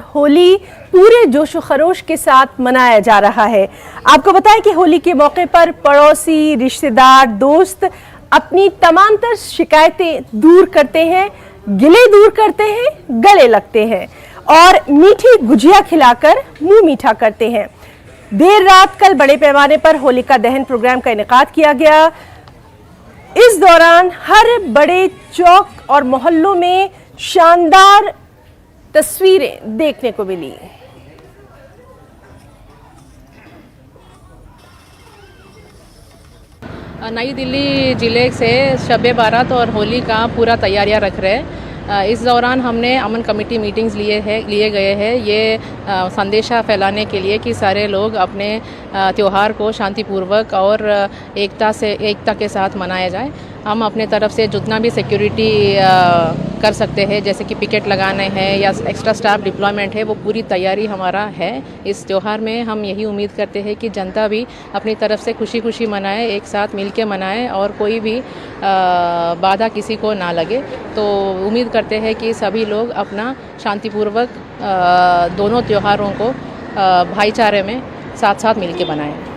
होली पूरे जोशो खरोश के साथ मनाया जा रहा है। आपको बताएं कि होली के मौके पर पड़ोसी, रिश्तेदार, दोस्त अपनी तमाम तर शिकायतें दूर करते हैं, गिले दूर करते हैं, गले लगते हैं और मीठी गुजिया खिलाकर मुंह मीठा करते हैं। देर रात कल बड़े पैमाने पर होलिका दहन प्रोग्राम का इनेकाद किया गया। इस दौरान हर बड़े चौक और मोहल्लों में शानदार तस्वीरें देखने को मिली। नई दिल्ली जिले से शब-ए बारात और होली का पूरा तैयारियां रख रहे हैं। इस दौरान हमने अमन कमेटी मीटिंग्स लिए गए हैं ये संदेशा फैलाने के लिए कि सारे लोग अपने त्यौहार को शांतिपूर्वक और एकता के साथ मनाया जाए। हम अपने तरफ से जितना भी सिक्योरिटी कर सकते हैं, जैसे कि पिकेट लगाने हैं या एक्स्ट्रा स्टाफ डिप्लॉयमेंट है, वो पूरी तैयारी हमारा है। इस त्यौहार में हम यही उम्मीद करते हैं कि जनता भी अपनी तरफ से खुशी खुशी मनाए, एक साथ मिल के मनाए और कोई भी बाधा किसी को ना लगे। तो उम्मीद करते हैं कि सभी लोग अपना शांतिपूर्वक दोनों त्योहारों को भाईचारे में साथ साथ मिल के बनाएं।